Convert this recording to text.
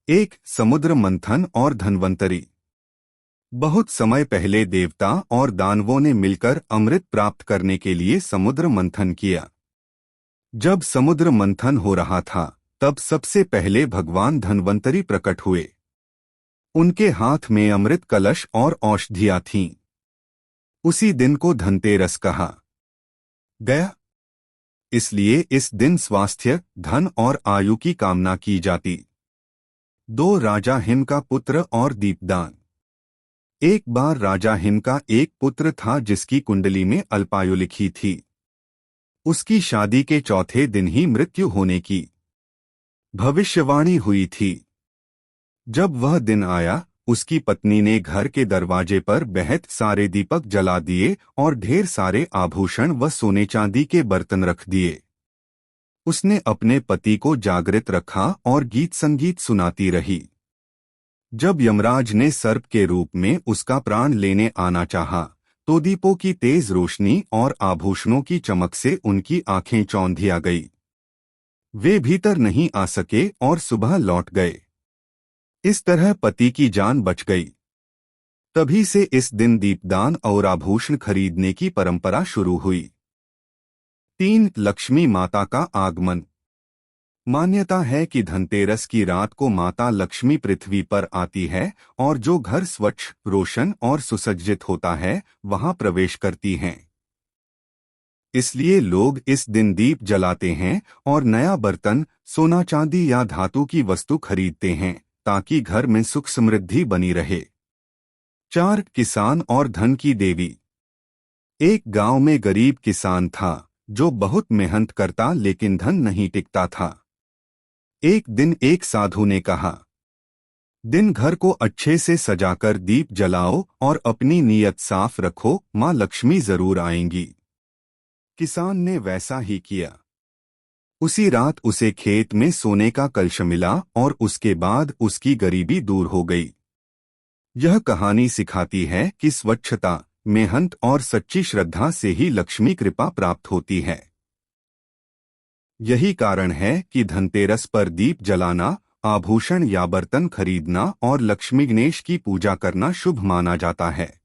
एक समुद्र मंथन और धन्वंतरी। बहुत समय पहले देवता और दानवों ने मिलकर अमृत प्राप्त करने के लिए समुद्र मंथन किया। जब समुद्र मंथन हो रहा था, तब सबसे पहले भगवान धन्वंतरी प्रकट हुए। उनके हाथ में अमृत कलश और औषधियां थीं। उसी दिन को धनतेरस कहा गया। इसलिए इस दिन स्वास्थ्य, धन और आयु की कामना की जाती। दो राजा हिम का पुत्र और दीपदान। एक बार राजा हिम का एक पुत्र था जिसकी कुंडली में अल्पायु लिखी थी। उसकी शादी के चौथे दिन ही मृत्यु होने की भविष्यवाणी हुई थी। जब वह दिन आया, उसकी पत्नी ने घर के दरवाजे पर बहुत सारे दीपक जला दिए और ढेर सारे आभूषण व सोने चांदी के बर्तन रख दिए। उसने अपने पति को जागृत रखा और गीत संगीत सुनाती रही। जब यमराज ने सर्प के रूप में उसका प्राण लेने आना चाहा, तो दीपों की तेज रोशनी और आभूषणों की चमक से उनकी आंखें चौंधिया गई। वे भीतर नहीं आ सके और सुबह लौट गए। इस तरह पति की जान बच गई। तभी से इस दिन दीपदान और आभूषण खरीदने की परंपरा शुरू हुई। 3. लक्ष्मी माता का आगमन। मान्यता है कि धनतेरस की रात को माता लक्ष्मी पृथ्वी पर आती है और जो घर स्वच्छ, रोशन और सुसज्जित होता है, वहां प्रवेश करती हैं। इसलिए लोग इस दिन दीप जलाते हैं और नया बर्तन, सोना चांदी या धातु की वस्तु खरीदते हैं, ताकि घर में सुख समृद्धि बनी रहे। 4. किसान और धन की देवी। एक गांव में गरीब किसान था जो बहुत मेहनत करता, लेकिन धन नहीं टिकता था। एक दिन एक साधु ने कहा, दिन घर को अच्छे से सजाकर दीप जलाओ और अपनी नीयत साफ रखो, माँ लक्ष्मी जरूर आएंगी। किसान ने वैसा ही किया। उसी रात उसे खेत में सोने का कलश मिला और उसके बाद उसकी गरीबी दूर हो गई। यह कहानी सिखाती है कि स्वच्छता, मेहनत और सच्ची श्रद्धा से ही लक्ष्मी कृपा प्राप्त होती है। यही कारण है कि धनतेरस पर दीप जलाना, आभूषण या बर्तन खरीदना और लक्ष्मी गणेश की पूजा करना शुभ माना जाता है।